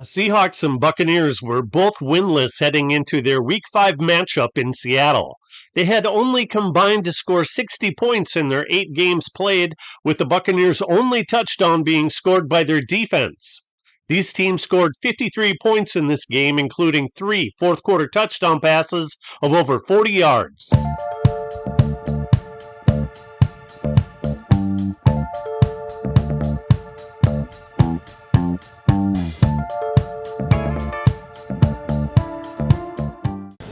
The Seahawks and Buccaneers were both winless heading into their Week 5 matchup in Seattle. They had only combined to score 60 points in their 8 games played, with the Buccaneers' only touchdown being scored by their defense. These teams scored 53 points in this game, including 3 fourth-quarter touchdown passes of over 40 yards.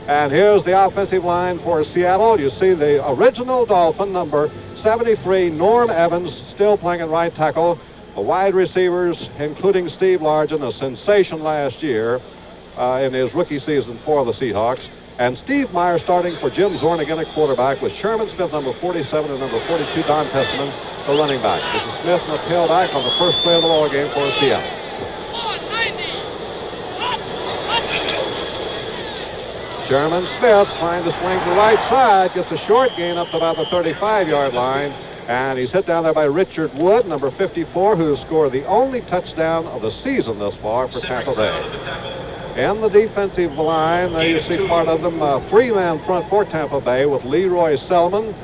And here's the offensive line for Seattle. You see the original Dolphin, number 73, Norm Evans, still playing at right tackle. The wide receivers, including Steve Largent, a sensation last year in his rookie season for the Seahawks. And Steve Meyer starting for Jim Zorn again at quarterback, with Sherman Smith, number 47, and number 42, Don Testament, the running back. This is Smith and a tailback on the first play of the ball game for Seattle. Sherman Smith trying to swing to the right side, gets a short gain up to about the 35-yard line, and he's hit down there by Richard Wood, number 54, who scored the only touchdown of the season thus far for Tampa Bay. In the defensive line, you see part of them, three-man front for Tampa Bay with Leroy Selman,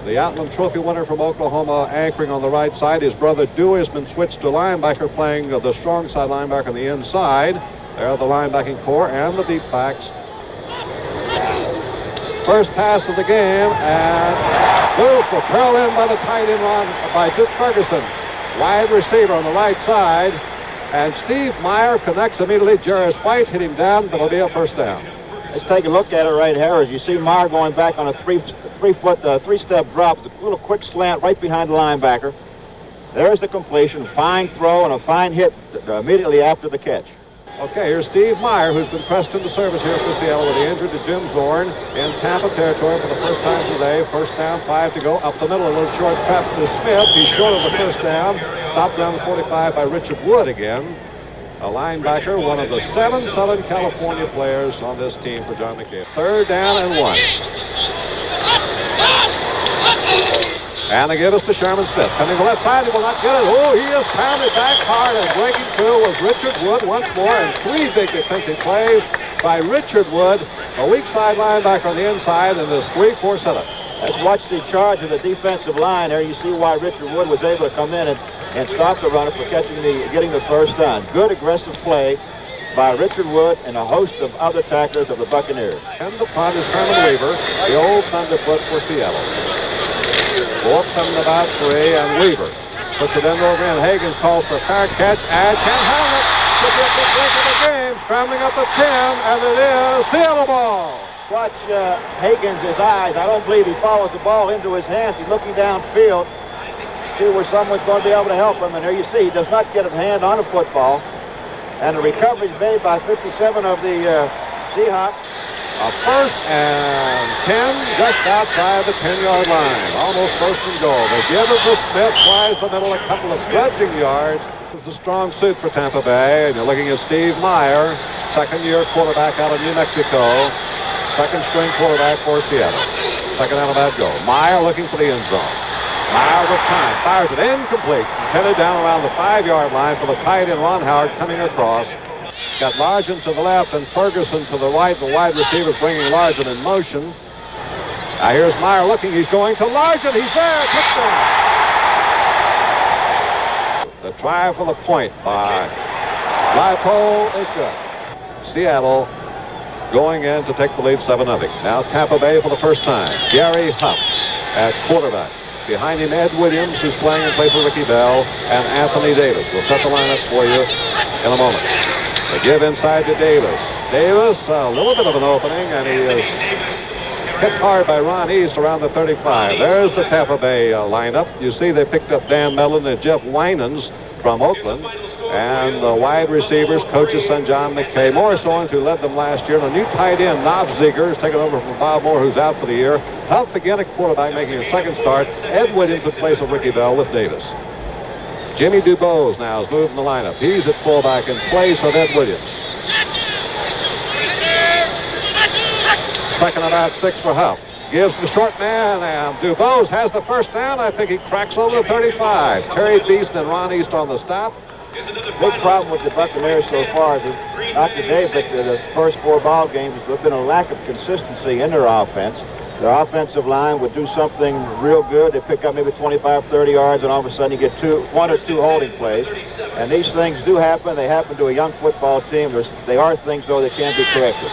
the Outland Trophy winner from Oklahoma, anchoring on the right side. His brother Dewey has been switched to linebacker, playing the strong side linebacker on the inside. There are the linebacking core and the deep backs. First pass of the game, and beautiful curl in by the tight end run by Duke Ferguson. Wide receiver on the right side, and Steve Meyer connects immediately. Jarris White hit him down, but it'll be a first down. Let's take a look at it right here. As you see Meyer going back on a three-step drop, a little quick slant right behind the linebacker. There's the completion, fine throw, and a fine hit immediately after the catch. Okay, here's Steve Meyer, who's been pressed into service here for Seattle with the injury to Jim Zorn in Tampa territory for the first time today. First down, 5 to go. Up the middle, a little short trap to Smith. He's short of the first down. Stopped down the 45 by Richard Wood again. A linebacker, one of the 7 Southern California players on this team for John McCabe. Third down and 1. And they give us to Sherman Smith. Coming to the left side, he will not get it. Oh, he is pounded back hard, and breaking through was Richard Wood once more, and 3 big defensive plays by Richard Wood, a weak side linebacker on the inside, and this 3-4 setup. Let's watch the charge of the defensive line there. You see why Richard Wood was able to come in and stop the runner for getting the first down. Good aggressive play by Richard Wood and a host of other tacklers of the Buccaneers. And the punt is Herman Weaver, the old thunderfoot for Seattle. Fourth coming about 3, and Weaver puts it in over in. Hagens calls for a fair catch, and can't handle it. Could be a big break of the game. Scrambling up the 10, and it is Seattle ball. Watch Hagens' eyes. I don't believe he follows the ball into his hands. He's looking downfield, see where someone's going to be able to help him. And there you see, he does not get a hand on a football. And the recovery is made by 57 of the Seahawks. A first and 10 just outside the 10-yard line. Almost first and goal. They give it to Smith, flies the middle a couple of grudging yards. This is a strong suit for Tampa Bay. And you're looking at Steve Meyer, second-year quarterback out of New Mexico. Second-string quarterback for Seattle. Second out of that goal. Meyer looking for the end zone. Meyer with time. Fires it incomplete. Headed down around the 5-yard line for the tight end Ron Howard coming across. Got Largent to the left and Ferguson to the right. The wide receivers bringing Largent in motion. Now here's Meyer looking. He's going to Largent. He's there. Touchdown. The try for the point by Leipold is good. Seattle going in to take the lead 7-0. Now Tampa Bay for the first time. Gary Huff at quarterback. Behind him, Ed Williams, who's playing in place of Ricky Bell, and Anthony Davis. We'll set the lineup for you in a moment. They give inside to Davis. Davis, a little bit of an opening, and he is hit hard by Ron East around the 35. There's the Tampa Bay lineup. You see they picked up Dan Mellon and Jeff Winans from Oakland. And the wide receivers, coaches son John McKay. Morris Owens, who led them last year. And a new tight end, Knob Ziegler, is taken over from Bob Moore, who's out for the year. Huff again at quarterback, making his second start. Ed Williams in place of Ricky Bell with Davis. Jimmy Dubose now is moving the lineup. He's at fullback in place of Ed Williams. Second about 6 for Huff. Gives the short man, and Dubose has the first down. I think he cracks over the 35. Terry Beast and Ron East on the stop. big problem with the Buccaneers so far is not today, but the first 4 ball games, there's been a lack of consistency in their offense. Their offensive line would do something real good. They pick up maybe 25, 30 yards, and all of a sudden you get 1 or 2 holding plays. And these things do happen. They happen to a young football team. They are things, though, that can be corrected.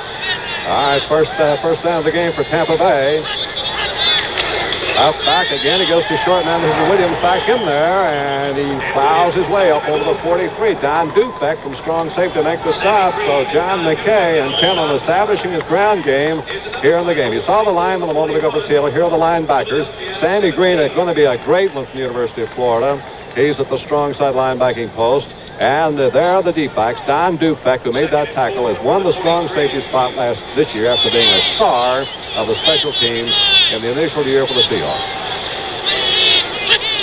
All right, first down of the game for Tampa Bay. Up back again, he goes to short, and then Williams back in there, and he plows his way up over the 43. Don Dufek from strong safety to make the stop. So John McKay intent on establishing his ground game here in the game. You saw the lineman a moment ago for Seattle. Here are the linebackers. Sandy Green is going to be a great one from the University of Florida. He's at the strong side linebacking post. And there are the D-backs. Don Dufek, who made that tackle, has won the strong safety spot this year after being a star of the special teams in the initial year for the Seahawks.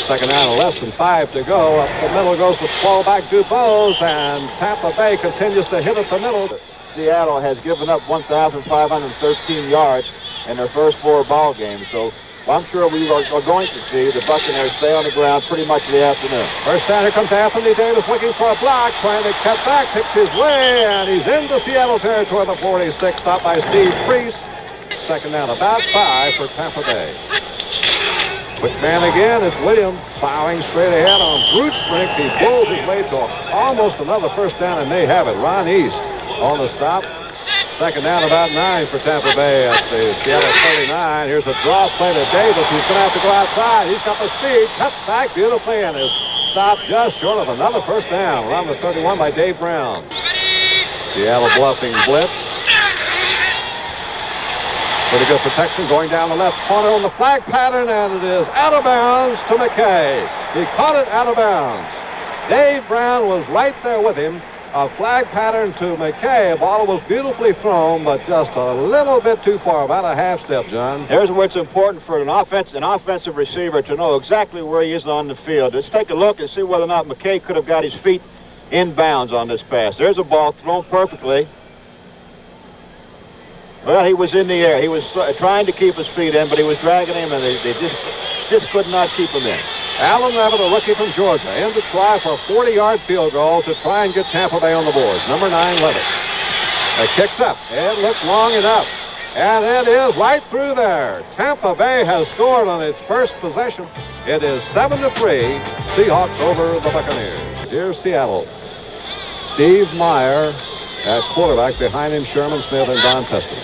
Second down, less than 5 to go. Up the middle goes the fullback Dubose, and Tampa Bay continues to hit at the middle. Seattle has given up 1,513 yards in their first 4 ball games. So I'm sure we are going to see the Buccaneers stay on the ground pretty much the afternoon. First down, here comes Anthony Davis looking for a block, trying to cut back, picks his way, and he's into Seattle territory, the 46, stopped by Steve Priest. Second down, about 5 for Tampa Bay. Quick man again is Williams, plowing straight ahead on brute strength. He pulls his way to almost another first down, and they have it. Ron East on the stop. Second down, about 9 for Tampa Bay at the Seattle 39. Here's a draw play to Davis. He's going to have to go outside. He's got the speed, cuts back beautifully, and is stopped just short of another first down. Around the 31 by Dave Brown. Seattle bluffing blitz. Pretty good protection going down the left corner on the flag pattern, and it is out of bounds to McKay. He caught it out of bounds. Dave Brown was right there with him. A flag pattern to McKay. The ball was beautifully thrown, but just a little bit too far, about a half step, John. Here's where it's important for an offensive receiver to know exactly where he is on the field. Let's take a look and see whether or not McKay could have got his feet in bounds on this pass. There's a ball thrown perfectly. Well, he was in the air. He was trying to keep his feet in, but he was dragging him, and they just could not keep him in. Allen Levitt, a rookie from Georgia, in to try for a 40-yard field goal to try and get Tampa Bay on the board. Number 9, Levitt. It kicks up. It looks long enough. And it is right through there. Tampa Bay has scored on its first possession. It is 7-3, Seahawks over the Buccaneers. Here's Seattle. Steve Meyer at quarterback. Behind him, Sherman Smith and Don Peston.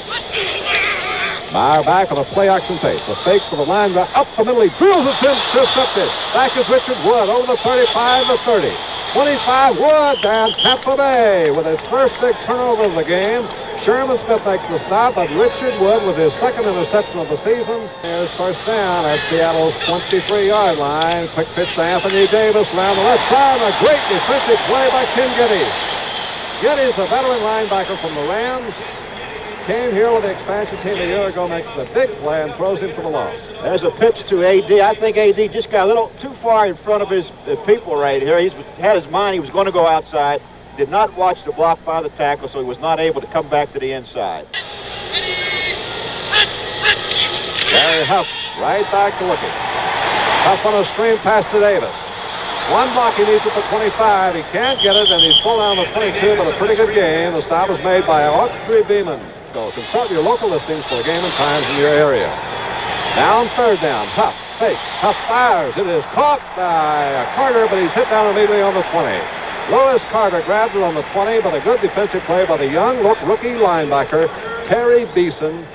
Meyer back on a play-action pace. A fake for the line drive. Up the middle. He drills it intercepted. Back is Richard Wood over the 35 to 30. 25 Wood, and Tampa Bay with his first big turnover of the game. Sherman Smith makes the stop, but Richard Wood with his second interception of the season. Here's first down at Seattle's 23-yard line. Quick pitch to Anthony Davis around the left side. A great defensive play by Ken Geddes. Geddes, a veteran linebacker from the Rams. Came here with the expansion team a year ago, makes the big play and throws him for the loss. There's a pitch to A.D. I think A.D. just got a little too far in front of his people right here. He had his mind. He was going to go outside. Did not watch the block by the tackle, so he was not able to come back to the inside. Barry Huff right back to looking. Huff on a screen pass to Davis. One block he needs at the 25. He can't get it, and he's pulled down the 22, but a pretty good game. The stop was made by Audrey Beeman. So consult your local listings for the game and times in your area. Now on third down, Huff fakes. Huff fires. It is caught by Carter, but he's hit down immediately on the 20. Lois Carter grabs it on the 20, but a good defensive play by the young rookie linebacker, Terry Beeson.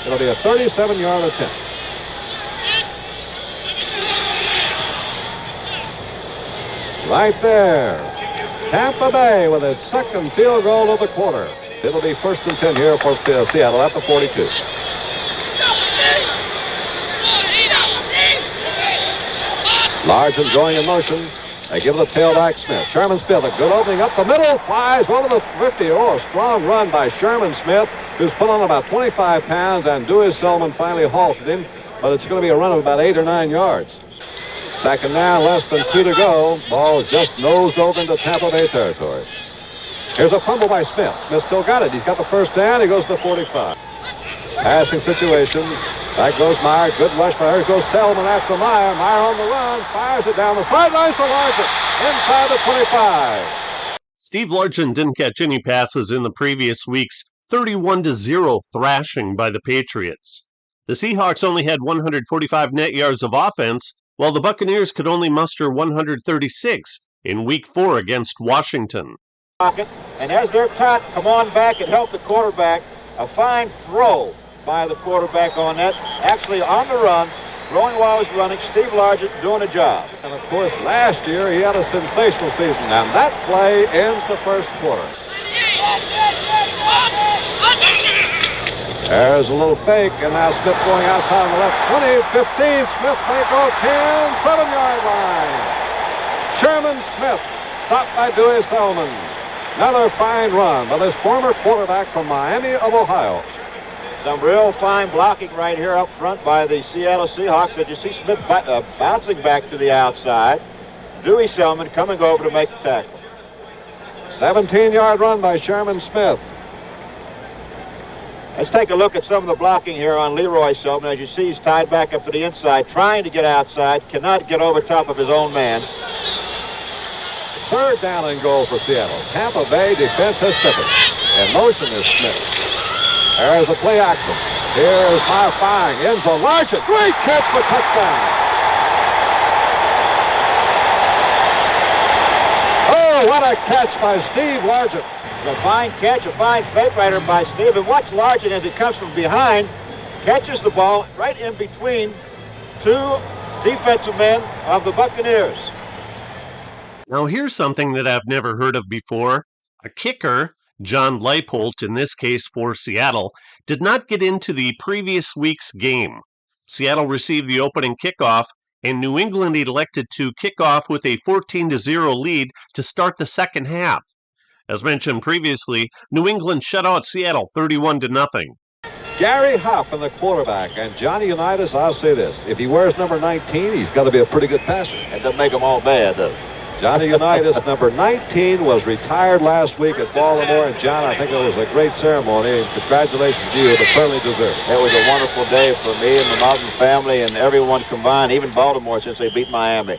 It'll be a 37-yard attempt. Right there. Tampa Bay with its second field goal of the quarter. It'll be first and 10 here for Seattle at the 42. Larson going in motion. They give it a tailback Smith. Sherman Smith, a good opening up the middle, flies over the 50. Oh, a strong run by Sherman Smith, who's put on about 25 pounds, and Dewey Selman finally halted him, but it's going to be a run of about 8 or 9 yards. Second down, less than 2 to go. Ball just nosed over into Tampa Bay territory. Here's a fumble by Smith. Smith still got it. He's got the first down. He goes to the 45. Passing situation. Back goes Meyer. Good rush by her. Goes Selman after Meyer. Meyer on the run. Fires it down the sidelines to Larson. inside the 25. Steve Largent didn't catch any passes in the previous week's 31-0 thrashing by the Patriots. The Seahawks only had 145 net yards of offense, while the Buccaneers could only muster 136 in Week 4 against Washington. And as they're taught, come on back and help the quarterback. A fine throw by the quarterback on that. Actually on the run, throwing while he's running. Steve Largent doing a job. And of course, last year he had a sensational season, and that play ends the first quarter. There's a little fake, and now Smith going outside on the left. 20, 15, Smith may go 10, 7-yard line. Sherman Smith, stopped by Dewey Selman. Another fine run by this former quarterback from Miami of Ohio. Some real fine blocking right here up front by the Seattle Seahawks. As you see Smith bouncing back to the outside. Dewey Selman coming over to make the tackle. 17-yard run by Sherman Smith. Let's take a look at some of the blocking here on Leroy Selman. As you see, he's tied back up to the inside, trying to get outside, cannot get over top of his own man. Third down and goal for Seattle. Tampa Bay defense has stiffened. In motion is Smith. There's a play action. Here's high firing. Ends a Largent. Great catch for touchdown. Oh, what a catch by Steve Largent. It's a fine catch, a fine fake rider by Steve. And watch Largent as he comes from behind, catches the ball right in between two defensive men of the Buccaneers. Now here's something that I've never heard of before. A kicker, John Leipold, in this case for Seattle, did not get into the previous week's game. Seattle received the opening kickoff, and New England elected to kick off with a 14-0 lead to start the second half. As mentioned previously, New England shut out Seattle 31-0. Gary Huff in the quarterback, and Johnny Unitas, I'll say this, if he wears number 19, he's got to be a pretty good passer. It doesn't make them all bad, does it? Johnny Unitas, number 19, was retired last week at Baltimore, and John, I think it was a great ceremony, and congratulations to you, but certainly deserved. It was a wonderful day for me and the Mountain family and everyone combined, even Baltimore, since they beat Miami.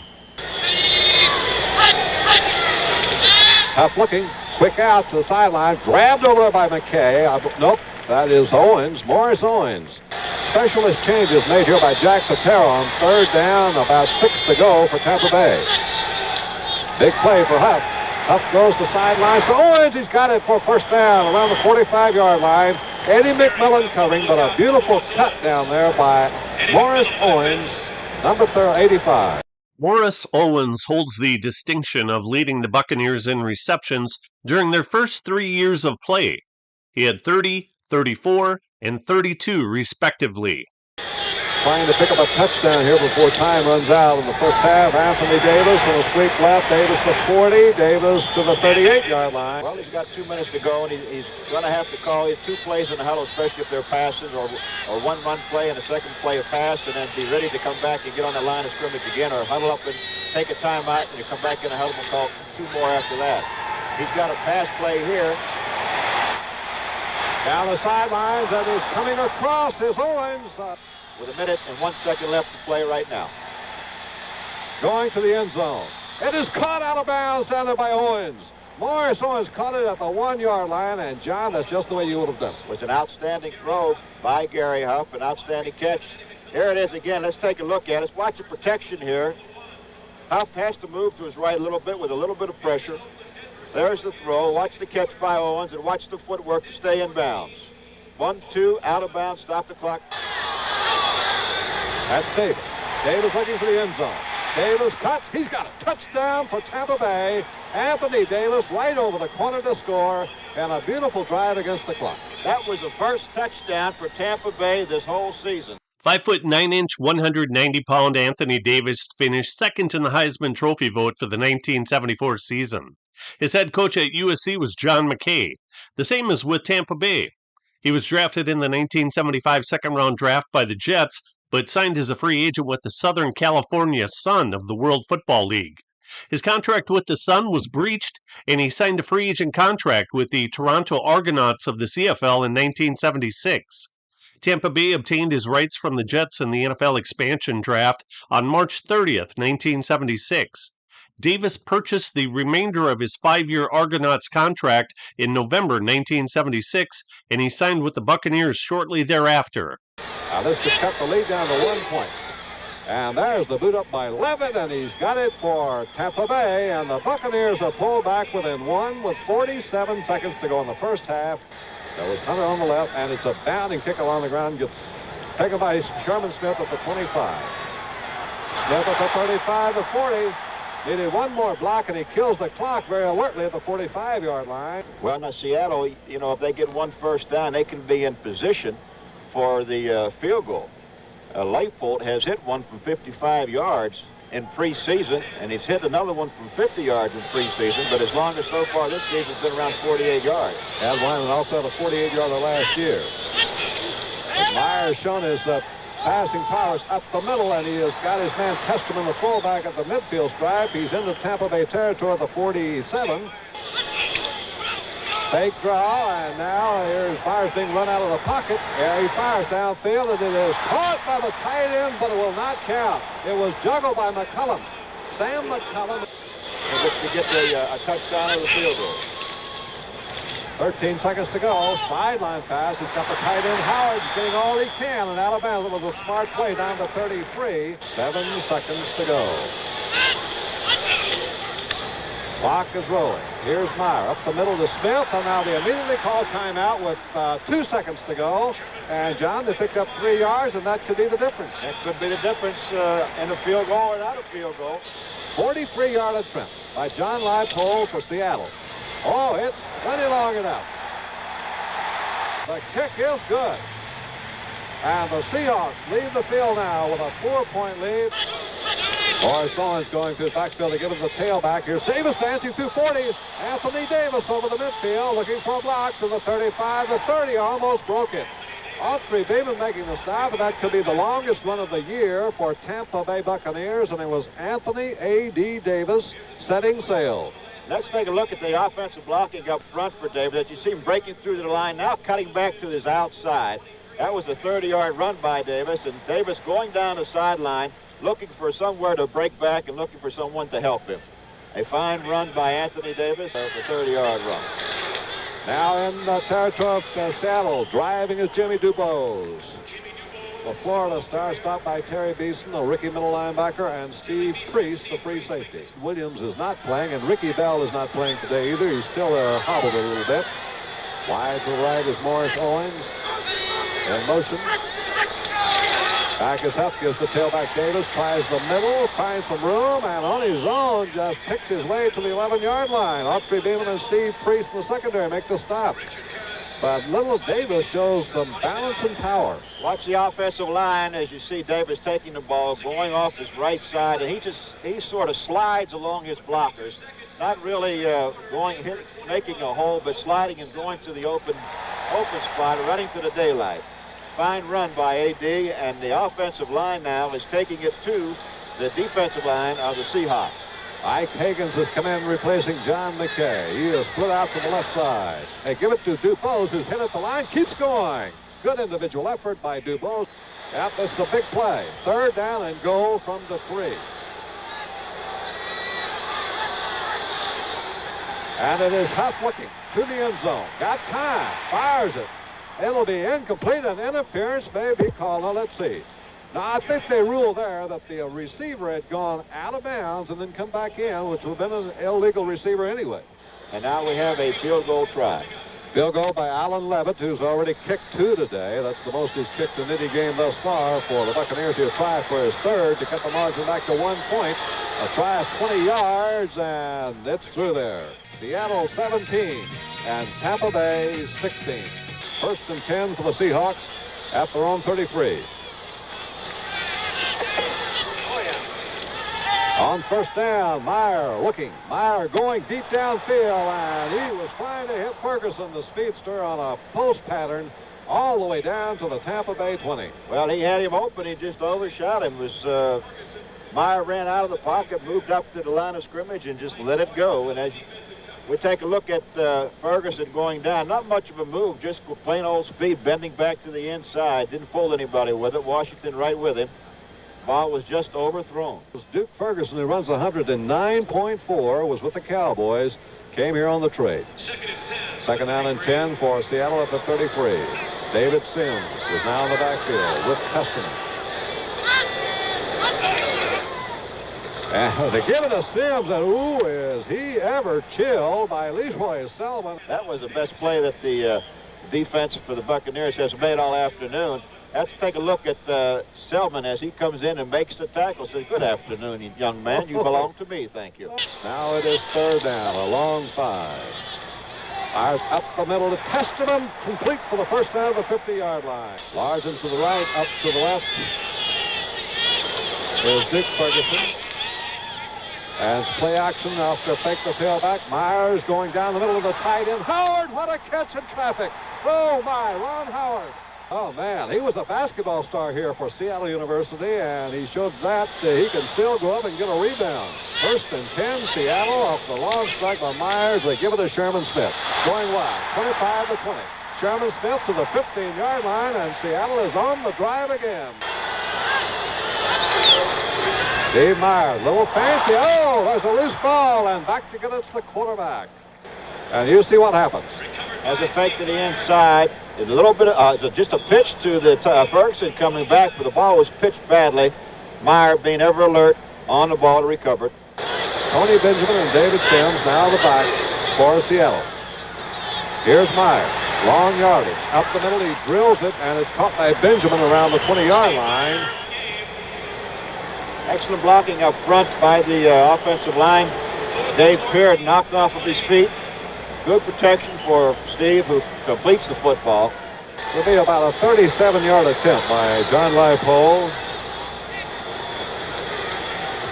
Huff looking, quick out to the sideline, grabbed over by McKay. Nope, that is Owens, Morris Owens. Specialist changes made here by Jack Patero on third down, about 6 to go for Tampa Bay. Big play for Huff. Huff goes to sidelines to Owens. He's got it for first down around the 45-yard line. Eddie McMillan covering, but a beautiful cut down there by Morris Owens, number 85. Morris Owens holds the distinction of leading the Buccaneers in receptions during their first 3 years of play. He had 30, 34, and 32 respectively. Trying to pick up a touchdown here before time runs out in the first half. Anthony Davis on a sweep left. Davis to 40. Davis to the 38-yard line. Well, he's got 2 minutes to go, and he's going to have to call his 2 plays in the huddle, especially if they're passes or one run play and a second play of pass, and then be ready to come back and get on the line of scrimmage again, or huddle up and take a timeout, and you come back in the huddle and call 2 more after that. He's got a pass play here. Down the sidelines, and is coming across is Owens. With a minute and 1 second left to play right now. Going to the end zone. It is caught out of bounds down there by Owens. Morris Owens caught it at the 1-yard line, and John, that's just the way you would have done it. It was an outstanding throw by Gary Huff, an outstanding catch. Here it is again. Let's take a look at it. Watch the protection here. Huff has to move to his right a little bit with a little bit of pressure. There's the throw. Watch the catch by Owens, and watch the footwork to stay in bounds. 1, 2, out of bounds, stop the clock. That's Davis. Davis looking for the end zone. Davis cuts. He's got a touchdown for Tampa Bay. Anthony Davis right over the corner to score, and a beautiful drive against the clock. That was the first touchdown for Tampa Bay this whole season. 5'9", 190-pound Anthony Davis finished second in the Heisman Trophy vote for the 1974 season. His head coach at USC was John McKay, the same as with Tampa Bay. He was drafted in the 1975 second-round draft by the Jets, but signed as a free agent with the Southern California Sun of the World Football League. His contract with the Sun was breached, and he signed a free agent contract with the Toronto Argonauts of the CFL in 1976. Tampa Bay obtained his rights from the Jets in the NFL expansion draft on March 30th, 1976. Davis purchased the remainder of his 5-year Argonauts contract in November 1976, and he signed with the Buccaneers shortly thereafter. Now this could cut the lead down to 1 point. And there's the boot up by Levitt, and he's got it for Tampa Bay, and the Buccaneers are pulled back within 1 with 47 seconds to go in the first half. There was Hunter on the left, and it's a bounding kick along the ground. Gets taken by Sherman Smith at the 25. Smith at the 35, the 40. Needed one more block, and he kills the clock very alertly at the 45-yard line. Well, now Seattle, if they get one first down, they can be in position for the field goal. Leipold has hit one from 55 yards in preseason, and he's hit another one from 50 yards in preseason, but as long as so far this season has been around 48 yards. As Wyman also had a 48-yarder last year. But Myers shown his passing powers up the middle, and he has got his man Testerman, the fullback, at the midfield stripe. He's into Tampa Bay territory at the 47. Fake draw, and now here's Myers being run out of the pocket. There he fires downfield, and it is caught by the tight end, but it will not count. It was juggled by McCullum. Sam McCullum. To get a touchdown or the field goal. 13 seconds to go. Sideline pass. He's got the tight end. Howard's getting all he can, and Alabama. It was a smart play down to 33. 7 seconds to go. Clock is rolling. Here's Meyer up the middle to Smith, and now they immediately call timeout with 2 seconds to go. And, John, they picked up 3 yards, and that could be the difference. That could be the difference in a field goal or not a field goal. 43-yard attempt by John Leipold for Seattle. Oh, it's plenty long enough. The kick is good. And the Seahawks leave the field now with a 4-point lead. Boris Owens going to the backfield to give him the tailback. Here's Davis dancing through 40. Anthony Davis over the midfield looking for a block to the 35. The 30 almost broke it. Autry Beeman making the stop, and that could be the longest run of the year for Tampa Bay Buccaneers, and it was Anthony A.D. Davis setting sail. Let's take a look at the offensive blocking up front for Davis. As you see him breaking through the line, now cutting back to his outside. That was a 30-yard run by Davis, and Davis going down the sideline, looking for somewhere to break back and looking for someone to help him. A fine run by Anthony Davis, the 30-yard run. Now in the territory of Seattle, driving is Jimmy Dubose. The Florida star stopped by Terry Beeson, the rookie middle linebacker, and Steve Priest, the free safety. Williams is not playing, and Ricky Bell is not playing today either. He's still hobbled a little bit. Wide to the right is Morris Owens. In motion. Back is Hupkins, the tailback. Davis tries the middle, finds some room, and on his own just picks his way to the 11-yard line. Autry Beeman and Steve Priest in the secondary make the stop. But little Davis shows some balance and power. Watch the offensive line as you see Davis taking the ball, going off his right side, and he sort of slides along his blockers. Not really making a hole, but sliding and going to the open spot, running to the daylight. Fine run by A.D., and the offensive line now is taking it to the defensive line of the Seahawks. Ike Higgins has come in replacing John McKay. He is split out to the left side. They give it to Dubose, who's hit at the line, keeps going. Good individual effort by Dubose. Yep, this is a big play. 3rd down and goal from the 3. And it is Huff looking to the end zone. Got time. Fires it. It'll be incomplete, and interference may be called. Now, let's see. Now, I think they ruled there that the receiver had gone out of bounds and then come back in, which would have been an illegal receiver anyway. And now we have a field goal try. Field goal by Alan Levitt, who's already kicked 2 today. That's the most he's kicked in any game thus far for the Buccaneers. He'll try for his 3rd to cut the margin back to 1 point. A try of 20 yards, and it's through there. Seattle 17 and Tampa Bay 16. 1st and 10 for the Seahawks at their own 33. On 1st down, Meyer looking. Meyer going deep downfield, and he was trying to hit Ferguson, the speedster, on a post pattern all the way down to the Tampa Bay 20. Well, he had him open. He just overshot him. Meyer ran out of the pocket, moved up to the line of scrimmage, and just let it go. And as we take a look at Ferguson going down. Not much of a move, just plain old speed, bending back to the inside. Didn't fool anybody with it. Washington right with him. Ball was just overthrown. Duke Ferguson, who runs 109.4, was with the Cowboys, came here on the trade. Second down and 10 for Seattle at the 33. David Sims is now in the backfield with Testament. And they give it to Sims, and ooh, is he ever chilled by Leroy Selman. That was the best play that the defense for the Buccaneers has made all afternoon. Let's take a look at Selman as he comes in and makes the tackle. Says, good afternoon, young man. You belong to me. Thank you. Now it is third down, a long 5. Fires up the middle to Testament, complete for the first down at the 50-yard line. Larson to the right, up to the left. Here's Duke Ferguson. And play action after fake the tailback. Myers going down the middle of the tight end. Howard, what a catch in traffic. Oh, my, Ron Howard. Oh, man, he was a basketball star here for Seattle University, and he showed that he can still go up and get a rebound. First and 10, Seattle off the long strike by Myers. They give it to Sherman Smith. Going wide, 25 to 20. Sherman Smith to the 15-yard line, and Seattle is on the drive again. Steve Myers, little fancy. Oh, there's a loose ball, and back to get it's the quarterback. And you see what happens. Has a fake to the inside. A little bit of just a pitch to the Ferguson coming back, but the ball was pitched badly. Meyer being ever alert on the ball to recover it. Tony Benjamin and David Sims now the back for Seattle. Here's Meyer. Long yardage. Up the middle, he drills it, and it's caught by Benjamin around the 20-yard line. Excellent blocking up front by the offensive line. Dave Peart knocked off of his feet. Good protection for Steve, who completes the football. It'll be about a 37-yard attempt by John Leipold.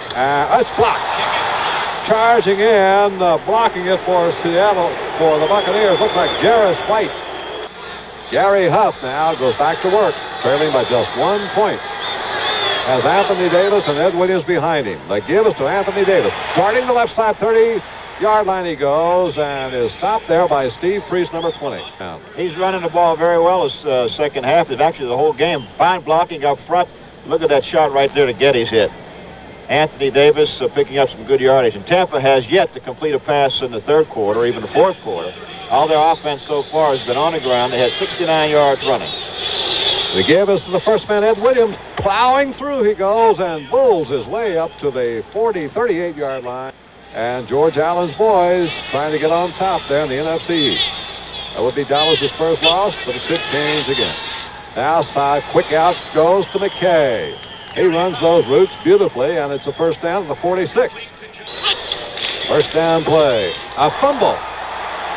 It's blocked. Charging in, blocking it for Seattle, for the Buccaneers. Looks like Jarris White. Gary Huff now goes back to work, trailing by just 1 point. Has Anthony Davis and Ed Williams behind him. The give is to Anthony Davis. Guarding the left side, 30-yard line he goes, and is stopped there by Steve Priest, number 20. He's running the ball very well this second half. It's actually the whole game. Fine blocking up front. Look at that shot right there to Getty's hit. Anthony Davis picking up some good yardage. And Tampa has yet to complete a pass in the third quarter, or even the fourth quarter. All their offense so far has been on the ground. They had 69 yards running. The give is to the first man, Ed Williams. Plowing through he goes and bulls his way up to the 38-yard line. And George Allen's boys trying to get on top there in the NFC East. That would be Dallas' first loss, but it could change again. Now side, quick out goes to McKay. He runs those routes beautifully, and it's a first down at the 46. First down play. A fumble.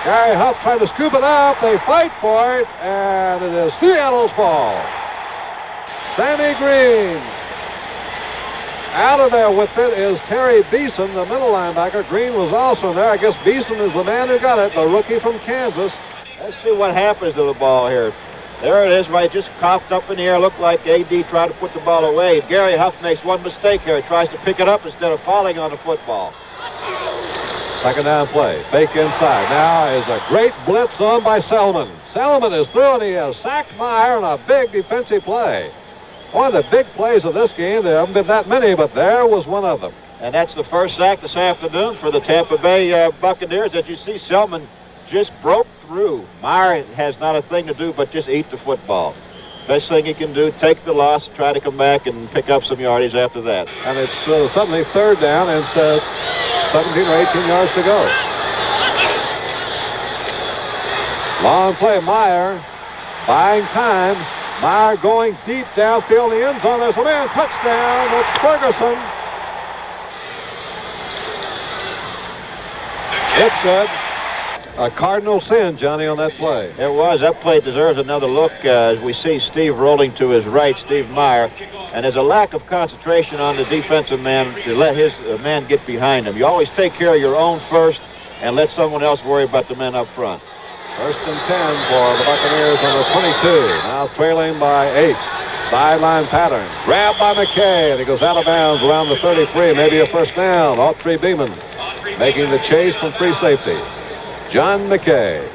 Gary Huff trying to scoop it up. They fight for it, and it is Seattle's ball. Sammy Green. Out of there with it is Terry Beeson, the middle linebacker. Green was also there. I guess Beeson is the man who got it, the rookie from Kansas. Let's see what happens to the ball here. There it is, right, just coughed up in the air. Looked like A.D. tried to put the ball away. Gary Huff makes one mistake here. He tries to pick it up instead of falling on the football. Second down play. Fake inside. Now is a great blitz on by Selman. Selman is through, and he has sacked Meyer on a big defensive play. One of the big plays of this game. There haven't been that many, but there was one of them. And that's the first sack this afternoon for the Tampa Bay Buccaneers. As you see, Selman just broke through. Meyer has not a thing to do but just eat the football. Best thing he can do, take the loss, try to come back and pick up some yardage after that. And it's suddenly third down and 17 or 18 yards to go. Long play, Meyer buying time. Meyer going deep downfield in the end zone. There's a man, touchdown. It's Ferguson. It's good. A cardinal sin, Johnny, on that play. It was. That play deserves another look as we see Steve rolling to his right, Steve Meyer. And there's a lack of concentration on the defensive man to let his man get behind him. You always take care of your own first and let someone else worry about the men up front. First and 10 for the Buccaneers on the 22. Now trailing by 8. Sideline pattern. Grabbed by McKay, and he goes out of bounds around the 33. Maybe a first down. Autry Beeman making the chase from free safety. John McKay.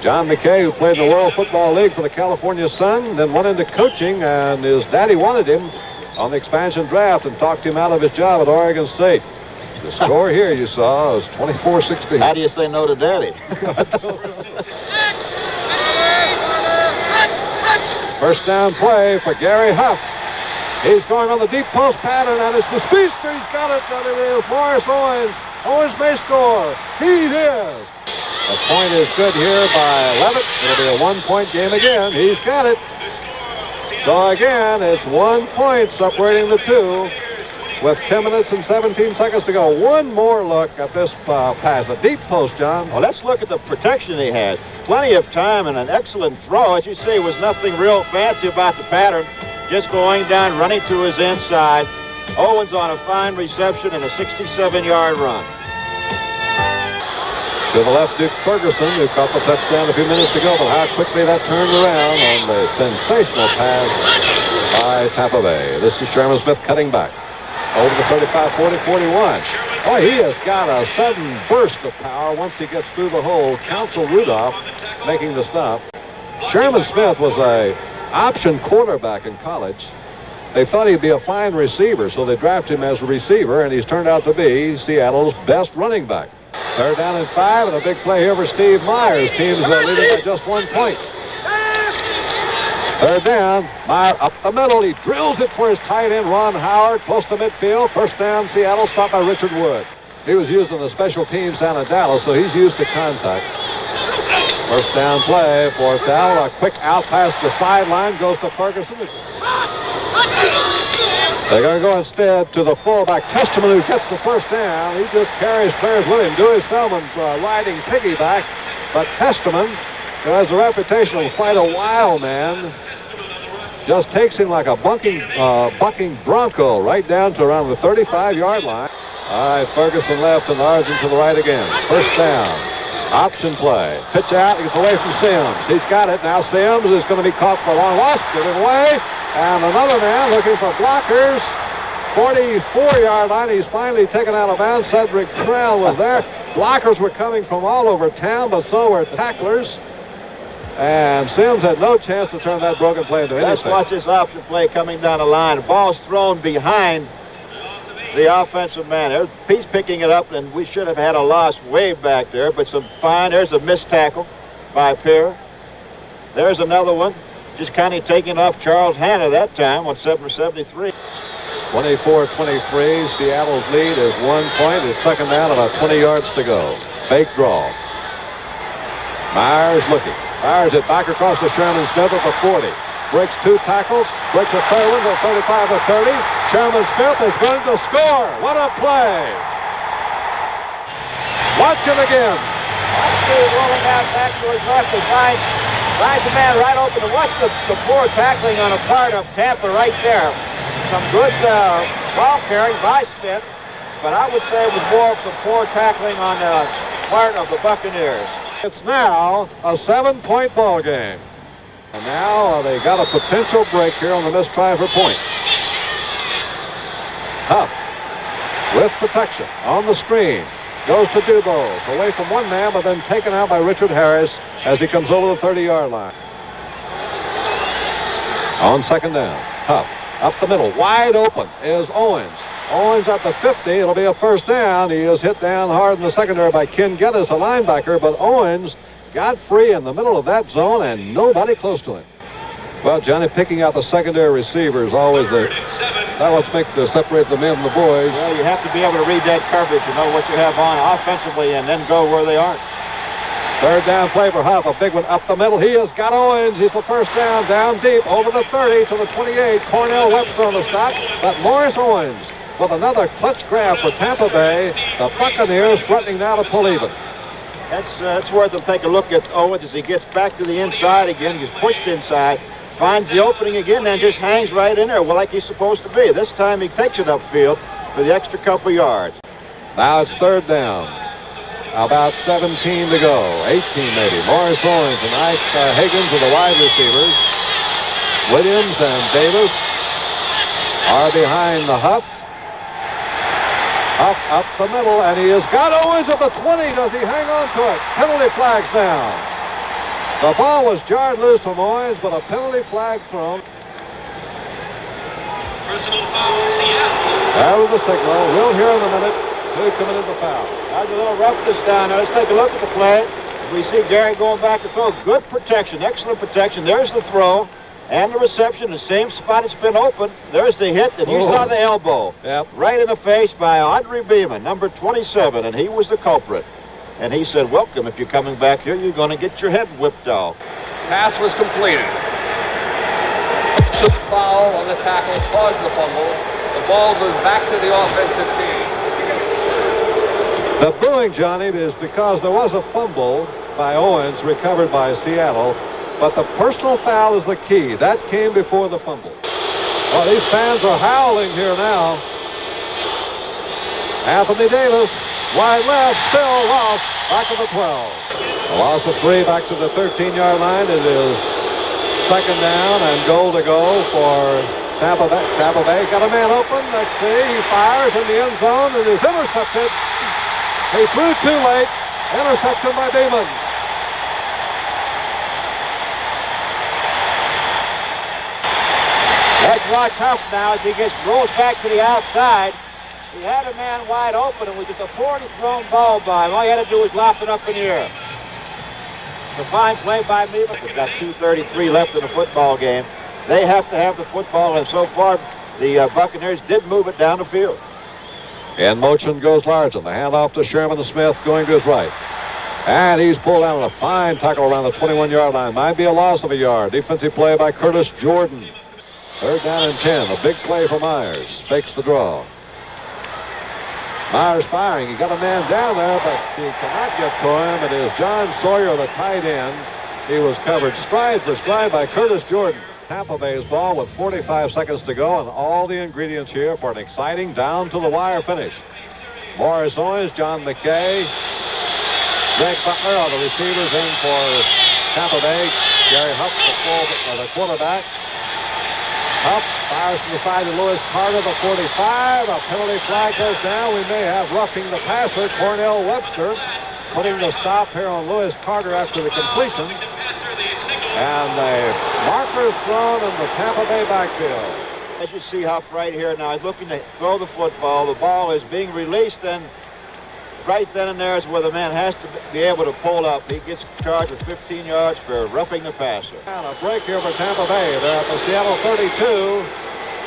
John McKay, who played in the World Football League for the California Sun, then went into coaching, and his daddy wanted him on the expansion draft and talked him out of his job at Oregon State. The score here you saw is 24-16. How do you say no to Daddy? First down play for Gary Huff. He's going on the deep post pattern, and it's the speedster. He's got it, and it is Morris Owens. Owens may score. He is. The point is good here by Levitt. It'll be a one-point game again. He's got it. So again, it's 1 point separating the two with 10 minutes and 17 seconds to go. One more look at this pass. A deep post, John. Well, let's look at the protection he had. Plenty of time and an excellent throw. As you see, was nothing real fancy about the pattern. Just going down, running to his inside. Owens on a fine reception and a 67-yard run. To the left, Duke Ferguson, who caught the touchdown a few minutes ago, but how quickly that turned around on the sensational pass by Tampa Bay. This is Sherman Smith cutting back over the 35, 40, 41. Oh, he has got a sudden burst of power once he gets through the hole. Counsel Rudolph making the stop. Sherman Smith was a option quarterback in college. They thought he'd be a fine receiver, so they drafted him as a receiver, and he's turned out to be Seattle's best running back. Third down and 5, and a big play here for Steve Myers. Teams leading by just 1 point. Third down, Meyer up the middle. He drills it for his tight end, Ron Howard, close to midfield. First down, Seattle, stopped by Richard Wood. He was used in the special teams down at Dallas, so he's used to contact. First down play, fourth down. A quick out past the sideline goes to Ferguson. They're going to go instead to the fullback, Testament, who gets the first down. He just carries players with him. Dewey Selman's riding piggyback, but Testament, who has a reputation of quite a wild man, just takes him like a bucking bronco right down to around the 35-yard line. All right, Ferguson left and Arden to the right again. First down. Option play. Pitch out. He gets away from Sims. He's got it. Now Sims is going to be caught for a long loss. Get it away. And another man looking for blockers. 44-yard line. He's finally taken out of bounds. Cedric Trell was there. Blockers were coming from all over town, but so were tacklers. And Sims had no chance to turn that broken play into anything. Let's watch this option play coming down the line. The ball's thrown behind the offensive man. He's picking it up, and we should have had a loss way back there, but there's a missed tackle by Pear. There's another one, just kind of taking off Charles Hanna that time on 7-73. 24-23, Seattle's lead is 1 point. It's second down, about 20 yards to go. Fake draw. Myers looking. Fires it back across to Sherman Smith at the 40. Breaks 2 tackles, breaks a third one to 35 to 30. Sherman Smith is going to score. What a play. Watch it again. Watch rolling out back to his left and finds the man right open. And watch the poor tackling on a part of Tampa right there. Some good ball carrying by Smith, but I would say it was more of some poor tackling on the part of the Buccaneers. It's now a 7-point ball game. And now they got a potential break here on the missed try for point. Huff with protection on the screen. Goes to Dubose. Away from one man, but then taken out by Richard Harris as he comes over the 30-yard line. On second down, Huff up the middle. Wide open is Owens. Owens at the 50. It'll be a first down. He is hit down hard in the secondary by Ken Geddes, a linebacker, but Owens got free in the middle of that zone and nobody close to him. Well, Johnny, picking out the secondary receiver is always that what's separate the men from the boys. Well, you have to be able to read that coverage and know what you have on offensively and then go where they aren't. Third down play for Huff, a big one up the middle. He has got Owens. He's the first down deep, over the 30 to the 28. Cornell Webster on the stop, but Morris Owens with another clutch grab for Tampa Bay. The Buccaneers threatening now to pull even. That's worth them take a look at Owens as he gets back to the inside again. He's pushed inside, finds the opening again, and just hangs right in there like he's supposed to be. This time he takes it upfield for the extra couple yards. Now it's third down. About 17 to go. 18 maybe. Morris Owens and Ike Higgins are the wide receivers. Williams and Davis are behind the Huff. Up the middle, and he has got Owens at the 20. Does he hang on to it? Penalty flags now. The ball was jarred loose from Owens, but a penalty flag thrown. Personal foul, Seattle. That was the signal. We'll hear in a minute who committed the foul. There's a little roughness down there. Let's take a look at the play. We see Gary going back to throw. Good protection, excellent protection. There's the throw and the reception, the same spot it's been open. There's the hit, and you saw the elbow. Yep. Right in the face by Audrey Beeman, number 27, and he was the culprit. And he said, welcome, if you're coming back here, you're going to get your head whipped off. Pass was completed. The foul on the tackle caused the fumble. The ball goes back to the offensive team. The booing, Johnny, is because there was a fumble by Owens recovered by Seattle, but the personal foul is the key. That came before the fumble. Oh, these fans are howling here now. Anthony Davis, wide left, still lost, back to the 12. A loss of 3 back to the 13-yard line. It is second down and goal to go for Tampa Bay. Tampa Bay got a man open. Let's see. He fires in the end zone and is intercepted. He threw too late. Interception by Beeman. Let's watch Huff now as he rolls back to the outside. He had a man wide open and was just a poorly thrown ball by him. All he had to do was loft it up in the air. The fine play by Beeman. We've got 2:33 left in the football game. They have to have the football, and so far the Buccaneers did move it down the field. In motion goes Larson. The handoff to Sherman Smith going to his right. And he's pulled out on a fine tackle around the 21-yard line. Might be a loss of a yard. Defensive play by Curtis Jordan. Third down and 10. A big play for Myers. Fakes the draw. Myers firing. He got a man down there, but he cannot get to him. It is John Sawyer, the tight end. He was covered stride for stride by Curtis Jordan. Tampa Bay's ball with 45 seconds to go, and all the ingredients here for an exciting down-to-the-wire finish. Morris Owens, John McKay, Greg Butler are the receivers in for Tampa Bay. Gary Huff, the quarterback. Huff fires from the side to Lewis Carter, the 45. A penalty flag goes down. We may have roughing the passer, Cornell Webster, putting the stop here on Lewis Carter after the completion. And the marker is thrown in the Tampa Bay backfield. As you see Huff right here now, he's looking to throw the football. The ball is being released, and right then and there is where the man has to be able to pull up. He gets charged with 15 yards for roughing the passer. And a break here for Tampa Bay. They're at the Seattle 32.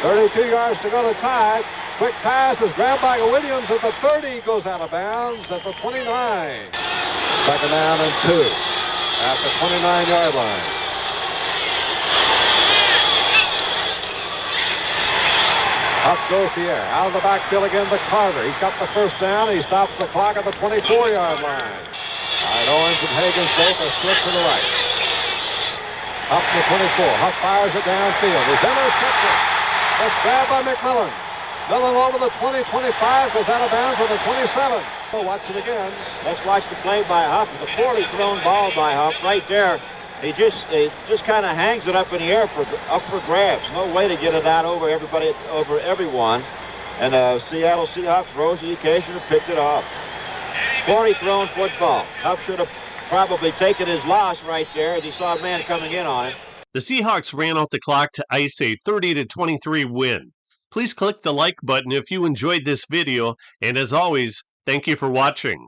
32 yards to go to tie. Quick pass is grabbed by Williams at the 30. Goes out of bounds at the 29. Second down and 2 at the 29-yard line. Up goes the air. Out of the backfield again to Carter. He's got the first down. He stops the clock at the 24-yard line. All right, Owens and Hagens both are split to the right. Up to the 24. Huff fires it downfield. He's intercepted. It's grabbed by McMillan. Millen over the 20-25. Goes out of bounds for the 27. We'll watch it again. Let's watch the play by Huff. It's a poorly thrown ball by Huff right there. He just kind of hangs it up in the air up for grabs. No way to get it out over everyone. And Seattle Seahawks rose to the occasion and picked it off. Poorly thrown football. Huff should have probably taken his loss right there as he saw a man coming in on him. The Seahawks ran out the clock to ice a 30-23 win. Please click the like button if you enjoyed this video, and as always, thank you for watching.